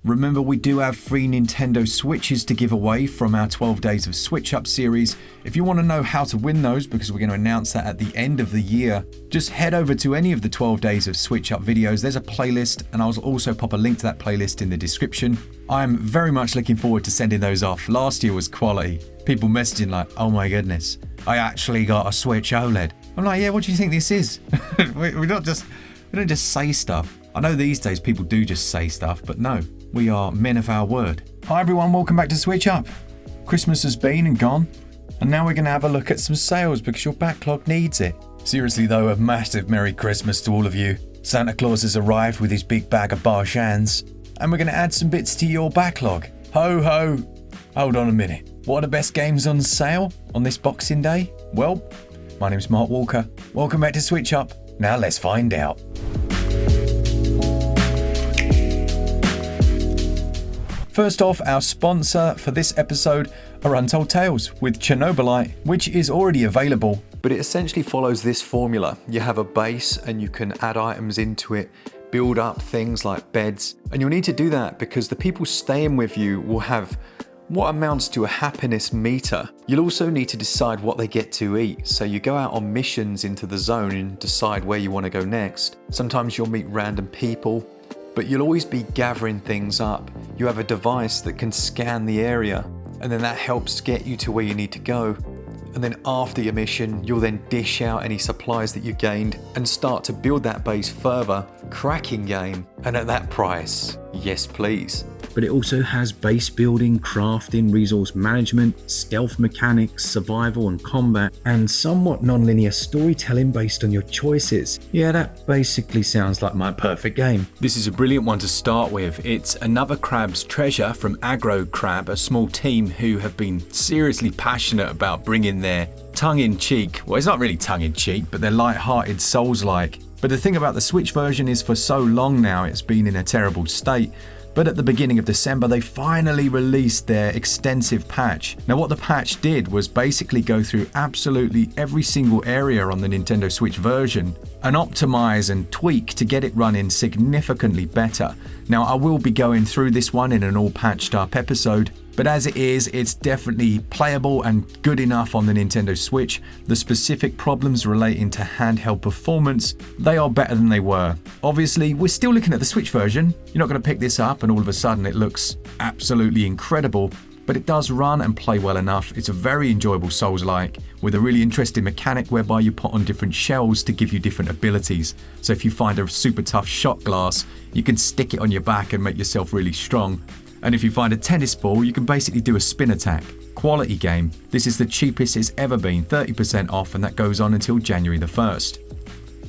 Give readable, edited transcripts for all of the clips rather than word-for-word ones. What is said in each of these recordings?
Remember, we do have free Nintendo Switches to give away from our 12 Days of SwitchUp series. If you want to know how to win those, because we're going to announce that at the end of the year, just head over to any of the 12 Days of SwitchUp videos. There's a playlist, and I'll also pop a link to that playlist in the description. I'm very much looking forward to sending those off. Last year was quality. People messaging like, oh my goodness, I actually got a Switch OLED. I'm like, yeah, what do you think this is? we don't just say stuff. I know these days people do just say stuff, but no, we are men of our word. Hi everyone, welcome back to SwitchUp. Christmas has been and gone, and now we're going to have a look at some sales because your backlog needs it. Seriously though, a massive Merry Christmas to all of you. Santa Claus has arrived with his big bag of barshans, and we're going to add some bits to your backlog. Ho ho! Hold on a minute. What are the best games on sale on this Boxing Day? Well, my name's Mark Walker. Welcome back to SwitchUp. Now let's find out. First off, our sponsor for this episode are Untold Tales with Chernobylite, which is already available. But it essentially follows this formula. You have a base and you can add items into it, build up things like beds. And you'll need to do that because the people staying with you will have what amounts to a happiness meter. You'll also need to decide what they get to eat. So you go out on missions into the zone and decide where you want to go next. Sometimes you'll meet random people, but you'll always be gathering things up. You have a device that can scan the area, and then that helps get you to where you need to go. And then after your mission, you'll then dish out any supplies that you gained and start to build that base further. Cracking game, and at that price, yes please. But it also has base building, crafting, resource management, stealth mechanics, survival and combat, and somewhat non-linear storytelling based on your choices. Yeah, that basically sounds like my perfect game. This is a brilliant one to start with. It's another Crab's Treasure from Aggro Crab, a small team who have been seriously passionate about bringing their tongue-in-cheek, well, it's not really tongue-in-cheek, but they're light-hearted Souls-like. But the thing about the Switch version is for so long now it's been in a terrible state. But at the beginning of December, they finally released their extensive patch. Now what the patch did was basically go through absolutely every single area on the Nintendo Switch version and optimize and tweak to get it running significantly better. Now I will be going through this one in an all patched up episode, but as it is, it's definitely playable and good enough on the Nintendo Switch. The specific problems relating to handheld performance, they are better than they were. Obviously, we're still looking at the Switch version. You're not going to pick this up and all of a sudden it looks absolutely incredible, but it does run and play well enough. It's a very enjoyable Souls-like with a really interesting mechanic whereby you put on different shells to give you different abilities. So if you find a super tough shot glass, you can stick it on your back and make yourself really strong. And if you find a tennis ball, you can basically do a spin attack. Quality game. This is the cheapest it's ever been, 30% off, and that goes on until January the 1st.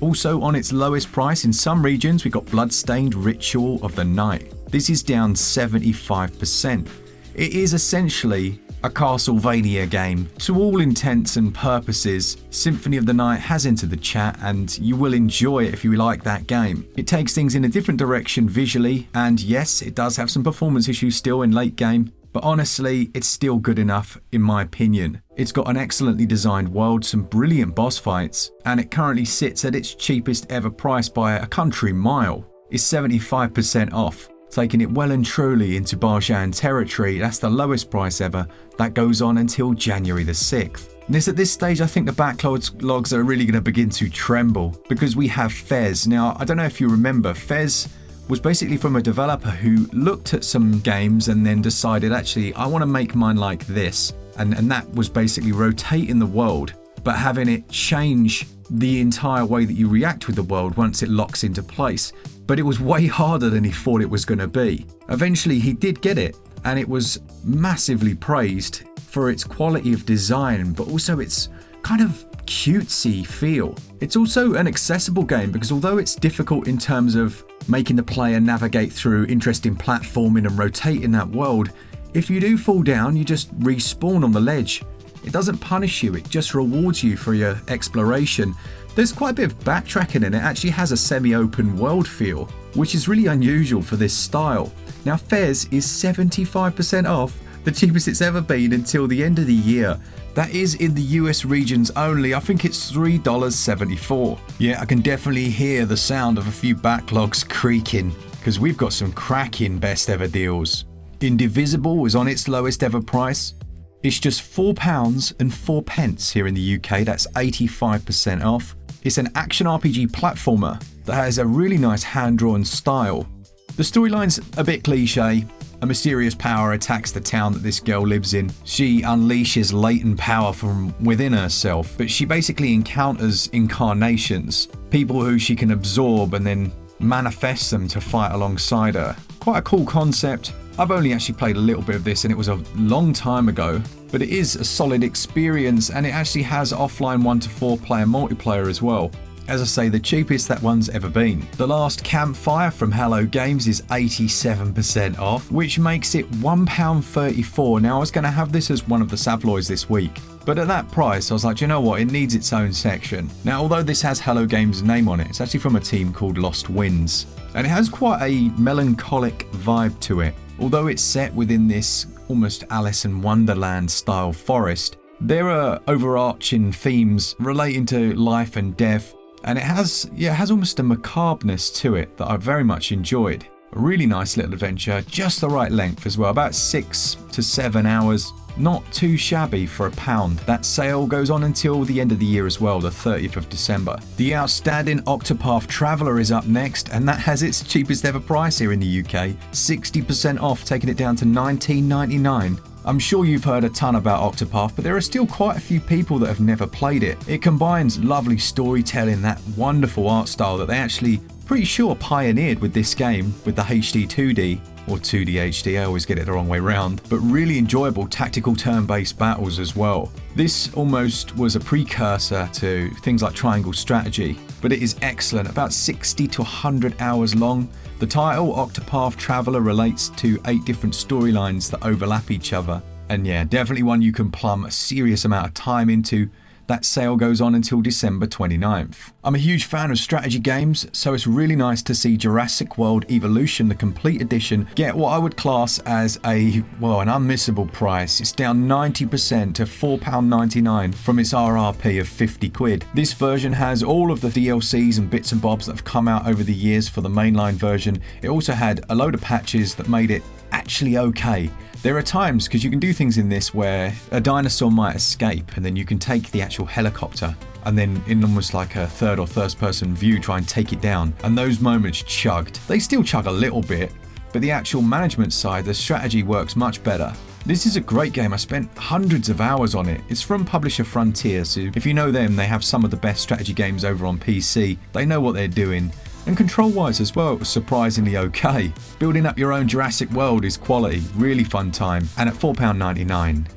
Also on its lowest price in some regions, we got Bloodstained Ritual of the Night. This is down 75%. It is essentially a Castlevania game. To all intents and purposes, Symphony of the Night has entered the chat and you will enjoy it if you like that game. It takes things in a different direction visually, and yes, it does have some performance issues still in late game, but honestly, it's still good enough in my opinion. It's got an excellently designed world, some brilliant boss fights, and it currently sits at its cheapest ever price by a country mile. It's 75% off. Taking it well and truly into Barshan territory. That's the lowest price ever. That goes on until January the 6th. At this stage, I think the backlogs are really going to begin to tremble because we have FEZ. Now, I don't know if you remember, FEZ was basically from a developer who looked at some games and then decided, actually, I want to make mine like this. And that was basically rotating the world, but having it change the entire way that you react with the world once it locks into place. But it was way harder than he thought it was going to be. Eventually he did get it, and it was massively praised for its quality of design, but also its kind of cutesy feel. It's also an accessible game because although it's difficult in terms of making the player navigate through interesting platforming and rotate in that world, if you do fall down, you just respawn on the ledge. It doesn't punish you, it just rewards you for your exploration. There's quite a bit of backtracking in it. It actually has a semi-open world feel, which is really unusual for this style. Now FEZ is 75% off, the cheapest it's ever been until the end of the year. That is in the US regions only. I think it's $3.74. Yeah, I can definitely hear the sound of a few backlogs creaking. because we've got some cracking best ever deals. Indivisible was on its lowest ever price. It's just £4.04 here in the UK, that's 85% off. It's an action RPG platformer that has a really nice hand-drawn style. The storyline's a bit cliche. A mysterious power attacks the town that this girl lives in. She unleashes latent power from within herself, but she basically encounters incarnations, people who she can absorb and then manifest them to fight alongside her. Quite a cool concept. I've only actually played a little bit of this and it was a long time ago, but it is a solid experience and it actually has offline 1 to 4 player multiplayer as well. As I say, the cheapest that one's ever been. The Last Campfire from Hello Games is 87% off, which makes it £1.34. Now I was going to have this as one of the Savaloys this week, but at that price I was like, you know what, it needs its own section. Now although this has Hello Games' name on it, it's actually from a team called Lost Winds, and it has quite a melancholic vibe to it. Although it's set within this almost Alice in Wonderland style forest, there are overarching themes relating to life and death, and it has almost a macabreness to it that I very much enjoyed. A really nice little adventure, just the right length as well, about 6 to 7 hours. Not too shabby for £1. That sale goes on until the end of the year as well, the 30th of December. The outstanding Octopath Traveler is up next, and that has its cheapest ever price here in the UK, 60% off, taking it down to £19.99. I'm sure you've heard a ton about Octopath, but there are still quite a few people that have never played it. It combines lovely storytelling, that wonderful art style that they actually pretty sure pioneered with this game, with the HD 2D, or 2D HD, I always get it the wrong way round, but really enjoyable tactical turn-based battles as well. This almost was a precursor to things like Triangle Strategy, but it is excellent, about 60 to 100 hours long. The title, Octopath Traveler, relates to 8 different storylines that overlap each other, and yeah, definitely one you can plumb a serious amount of time into. That sale goes on until December 29th. I'm a huge fan of strategy games, so it's really nice to see Jurassic World Evolution, the complete edition, get what I would class as an unmissable price. It's down 90% to £4.99 from its RRP of 50 quid. This version has all of the DLCs and bits and bobs that have come out over the years for the mainline version. It also had a load of patches that made it actually okay. There are times, because you can do things in this where a dinosaur might escape and then you can take the actual helicopter and then in almost like a third or first person view try and take it down, and those moments chugged. They still chug a little bit, but the actual management side, the strategy works much better. This is a great game. I spent hundreds of hours on it. It's from publisher Frontier, so if you know them, they have some of the best strategy games over on PC. They know what they're doing. And control-wise as well, it was surprisingly okay. Building up your own Jurassic World is quality, really fun time. And at £4.99,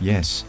yes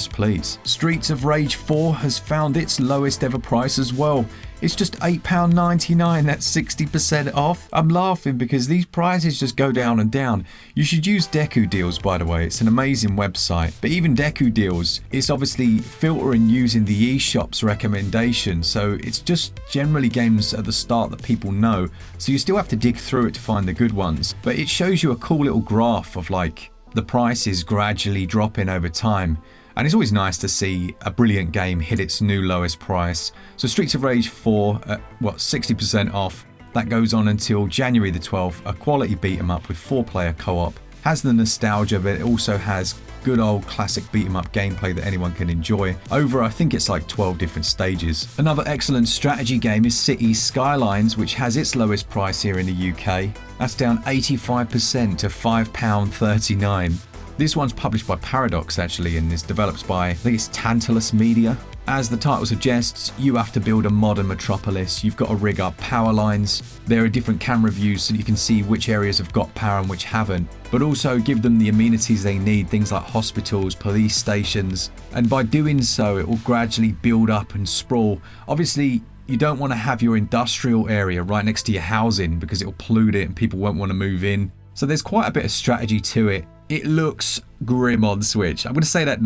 please. Streets of Rage 4 has found its lowest ever price as well. It's just £8.99, that's 60% off. I'm laughing because these prices just go down and down. You should use Deku Deals, by the way, it's an amazing website. But even Deku Deals, it's obviously filtering using the eShop's recommendation, so it's just generally games at the start that people know, so you still have to dig through it to find the good ones. But it shows you a cool little graph of like the prices gradually dropping over time. And it's always nice to see a brilliant game hit its new lowest price. So Streets of Rage 4 at 60% off. That goes on until January the 12th. A quality beat 'em up with 4-player co-op. Has the nostalgia, but it also has good old classic beat 'em up gameplay that anyone can enjoy. Over, I think it's like 12 different stages. Another excellent strategy game is Cities Skylines, which has its lowest price here in the UK. That's down 85% to £5.39. This one's published by Paradox actually, and is developed by, I think it's Tantalus Media. As the title suggests, you have to build a modern metropolis. You've got to rig up power lines. There are different camera views so that you can see which areas have got power and which haven't, but also give them the amenities they need, things like hospitals, police stations, and by doing so it will gradually build up and sprawl. Obviously, you don't want to have your industrial area right next to your housing because it will pollute it and people won't want to move in. So there's quite a bit of strategy to it. It looks grim on Switch. I'm going to say that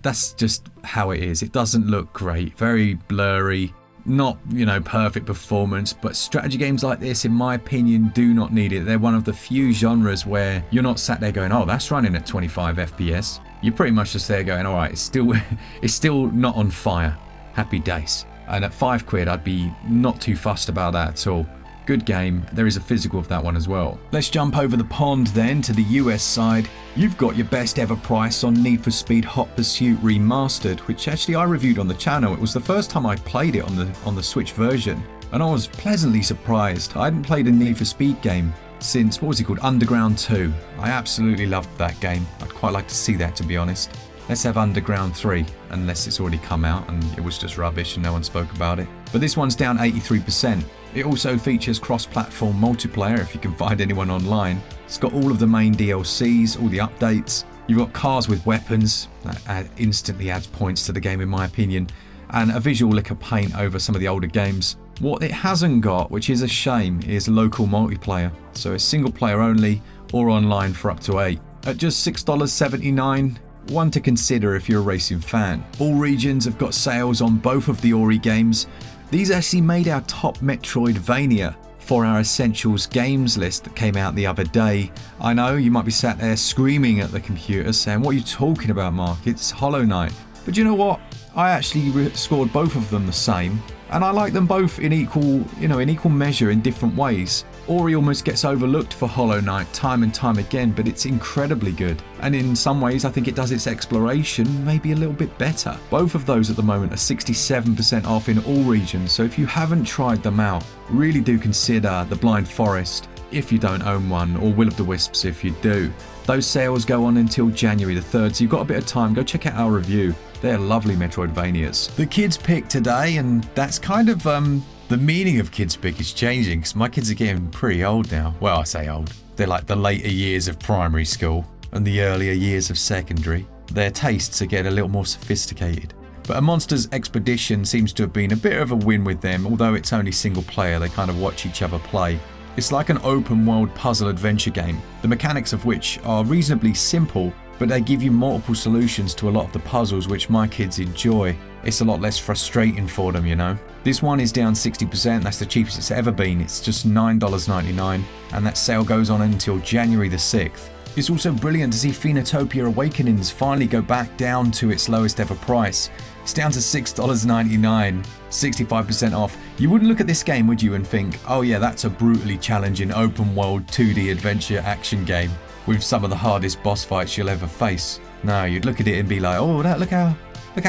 that's just how it is. It doesn't look great, very blurry, not, perfect performance, but strategy games like this, in my opinion, do not need it. They're one of the few genres where you're not sat there going, oh, that's running at 25 FPS. You're pretty much just there going, all right, it's still not on fire. Happy days. And at £5, I'd be not too fussed about that at all. Good game. There is a physical of that one as well. Let's jump over the pond then to the US side. You've got your best ever price on Need for Speed Hot Pursuit Remastered, which actually I reviewed on the channel. It was the first time I played it on the Switch version, and I was pleasantly surprised. I hadn't played a Need for Speed game since, what was it called, Underground 2. I absolutely loved that game. I'd quite like to see that, to be honest. Let's have Underground 3, unless it's already come out and it was just rubbish and no one spoke about it. But this one's down 83%. It also features cross-platform multiplayer if you can find anyone online. It's got all of the main DLCs, all the updates. You've got cars with weapons, that instantly adds points to the game in my opinion, and a visual lick of paint over some of the older games. What it hasn't got, which is a shame, is local multiplayer. So it's single player only or online for up to 8. At just $6.79, one to consider if you're a racing fan. All regions have got sales on both of the Ori games. These actually made our top Metroidvania for our Essentials games list that came out the other day. I know you might be sat there screaming at the computer saying, what are you talking about, Mark? It's Hollow Knight. But you know what? I actually scored both of them the same, and I like them both in equal measure in different ways. Ori almost gets overlooked for Hollow Knight time and time again, but it's incredibly good. And in some ways, I think it does its exploration maybe a little bit better. Both of those at the moment are 67% off in all regions, so if you haven't tried them out, really do consider the Blind Forest if you don't own one, or Will of the Wisps if you do. Those sales go on until January the 3rd, so you've got a bit of time. Go check out our review. They're lovely Metroidvanias. The kids pick today, and that's kind of the meaning of kids pick is changing because my kids are getting pretty old now. Well, I say old. They're like the later years of primary school and the earlier years of secondary. Their tastes are getting a little more sophisticated. But A Monster's Expedition seems to have been a bit of a win with them, although it's only single player. They kind of watch each other play. It's like an open world puzzle adventure game, the mechanics of which are reasonably simple, but they give you multiple solutions to a lot of the puzzles which my kids enjoy. It's a lot less frustrating for them, you know. This one is down 60%, that's the cheapest it's ever been. It's just $9.99, and that sale goes on until January the 6th. It's also brilliant to see Phenotopia Awakenings finally go back down to its lowest ever price. It's down to $6.99, 65% off. You wouldn't look at this game, would you, and think, oh yeah, that's a brutally challenging open world 2D adventure action game with some of the hardest boss fights you'll ever face. No, you'd look at it and be like, oh, look how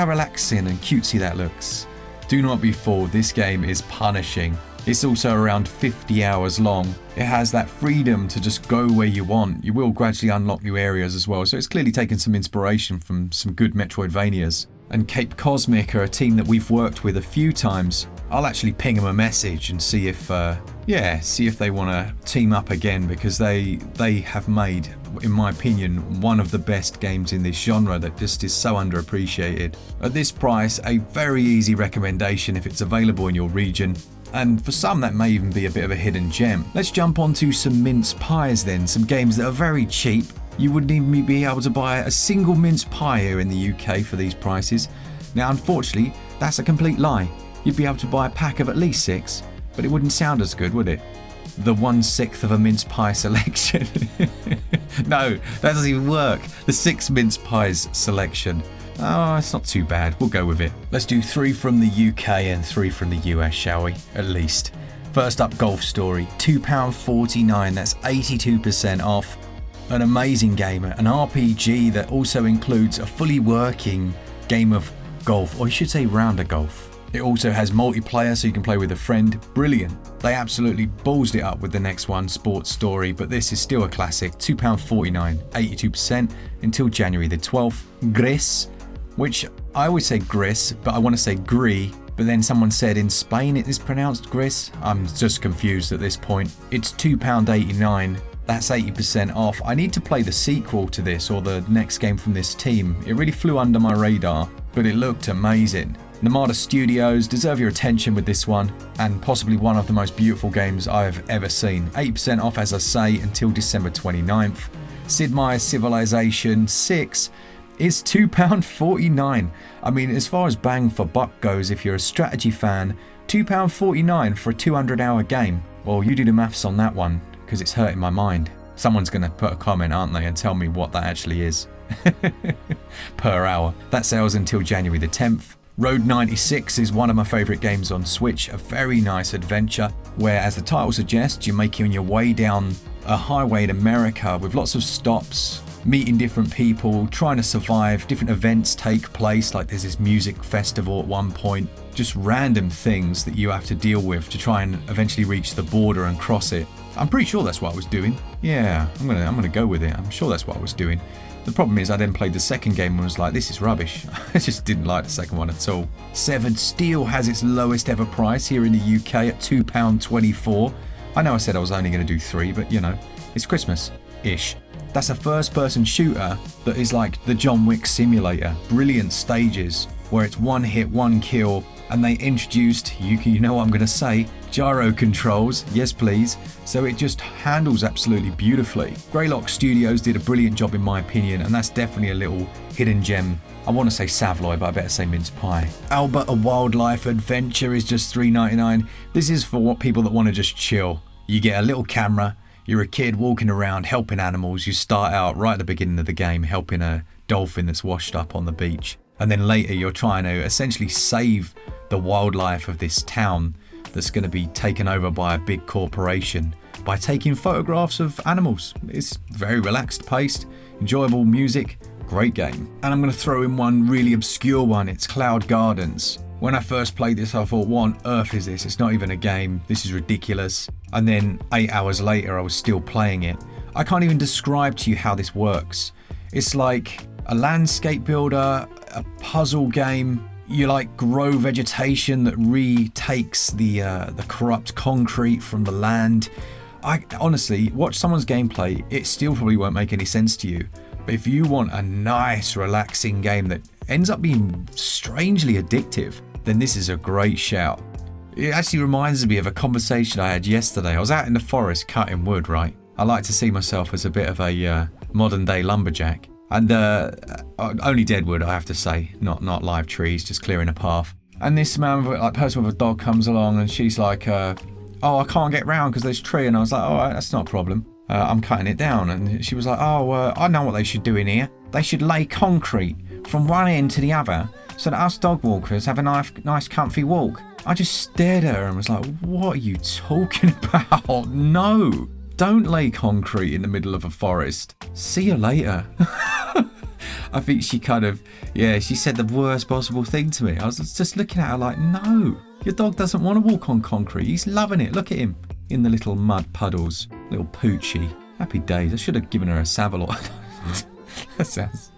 relaxing and cutesy that looks. Do not be fooled, this game is punishing. It's also around 50 hours long. It has that freedom to just go where you want. You will gradually unlock new areas as well, so it's clearly taken some inspiration from some good Metroidvanias. And Cape Cosmic are a team that we've worked with a few times. I'll actually ping them a message and see if they want to team up again, because they have made, in my opinion, one of the best games in this genre that just is so underappreciated. At this price, a very easy recommendation if it's available in your region. And for some, that may even be a bit of a hidden gem. Let's jump onto some mince pies then, some games that are very cheap. You wouldn't even be able to buy a single mince pie here in the UK for these prices. Now, unfortunately, that's a complete lie. You'd be able to buy a pack of at least 6, but it wouldn't sound as good, would it? The 1/6 of a mince pie selection. No, that doesn't even work. The 6 mince pies selection. Oh, it's not too bad. We'll go with it. Let's do 3 from the UK and 3 from the US, shall we? At least. First up, Golf Story. £2.49. That's 82% off. An amazing game. An RPG that also includes a fully working game of golf, or you should say round of golf. It also has multiplayer, so you can play with a friend. Brilliant. They absolutely ballsed it up with the next one, Sports Story, but this is still a classic. £2.49, 82% until January the 12th. Gris, which I always say Gris, but I want to say Gris, but then someone said in Spain it is pronounced Gris. I'm just confused at this point. It's £2.89. That's 80% off. I need to play the sequel to this, or the next game from this team. It really flew under my radar, but it looked amazing. Nomada Studios deserve your attention with this one, and possibly one of the most beautiful games I've ever seen. 8% off, as I say, until December 29th. Sid Meier's Civilization 6 is £2.49. I mean, as far as bang for buck goes, if you're a strategy fan, £2.49 for a 200-hour game. Well, you do the maths on that one, because it's hurting my mind. Someone's going to put a comment, aren't they, and tell me what that actually is. Per hour. That sells until January the 10th. Road 96 is one of my favourite games on Switch, a very nice adventure where, as the title suggests, you're making your way down a highway in America with lots of stops, meeting different people, trying to survive. Different events take place, like there's this music festival at one point, just random things that you have to deal with to try and eventually reach the border and cross it. I'm pretty sure that's what I was doing. Yeah, I'm gonna go with it. I'm sure that's what I was doing. The problem is I then played the second game and was like, this is rubbish. I just didn't like the second one at all. Severed Steel has its lowest ever price here in the UK at £2.24. I know I said I was only going to do 3, but you know, it's Christmas-ish. That's a first-person shooter that is like the John Wick simulator. Brilliant stages where it's one hit, one kill, and they introduced, you know what I'm going to say, gyro controls, yes please, so it just handles absolutely beautifully. Greylock Studios did a brilliant job in my opinion, and that's definitely a little hidden gem. I want to say Savaloy, but I better say Mince Pie. Albert, a Wildlife Adventure is just $3.99. This is for what people that want to just chill. You get a little camera, you're a kid walking around helping animals. You start out right at the beginning of the game helping a dolphin that's washed up on the beach. And then later you're trying to essentially save the wildlife of this town that's going to be taken over by a big corporation by taking photographs of animals. It's very relaxed paced, enjoyable music, great game. And I'm going to throw in one really obscure one. It's Cloud Gardens. When I first played this, I thought, what on earth is this? It's not even a game. This is ridiculous. And then 8 hours later, I was still playing it. I can't even describe to you how this works. It's like a landscape builder, a puzzle game. You like grow vegetation that retakes the corrupt concrete from the land. I honestly, watch someone's gameplay, it still probably won't make any sense to you. But if you want a nice, relaxing game that ends up being strangely addictive, then this is a great shout. It actually reminds me of a conversation I had yesterday. I was out in the forest cutting wood, right? I like to see myself as a bit of a modern day lumberjack. And only dead wood, I have to say, not live trees, just clearing a path. And this person with a dog comes along and she's like, oh, I can't get round because there's a tree. And I was like, all right, that's not a problem. I'm cutting it down. And she was like, oh, I know what they should do in here. They should lay concrete from one end to the other so that us dog walkers have a nice comfy walk. I just stared at her and was like, what are you talking about? No, don't lay concrete in the middle of a forest. See you later. I think she she said the worst possible thing to me. I was just looking at her like, no, your dog doesn't want to walk on concrete. He's loving it. Look at him in the little mud puddles, little poochie. Happy days. I should have given her a Savaloy. That sounds...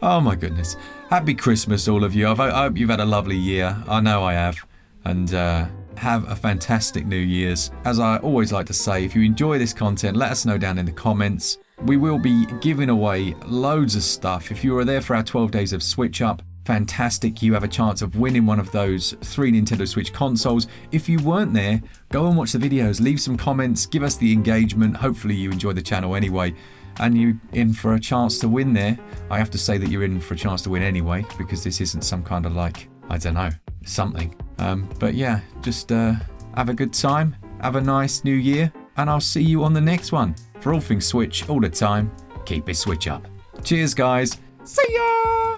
Oh my goodness. Happy Christmas, all of you. I hope you've had a lovely year. I know I have. And have a fantastic New Year's. As I always like to say, if you enjoy this content, let us know down in the comments. We will be giving away loads of stuff. If you were there for our 12 days of SwitchUp, fantastic. You have a chance of winning one of those 3 Nintendo Switch consoles. If you weren't there, go and watch the videos, leave some comments, give us the engagement. Hopefully you enjoy the channel anyway. And you're in for a chance to win there. I have to say that you're in for a chance to win anyway, because this isn't some kind of like, I don't know, something. But yeah, just have a good time, have a nice new year, and I'll see you on the next one. For all things Switch, all the time, keep it Switch up. Cheers guys, see ya!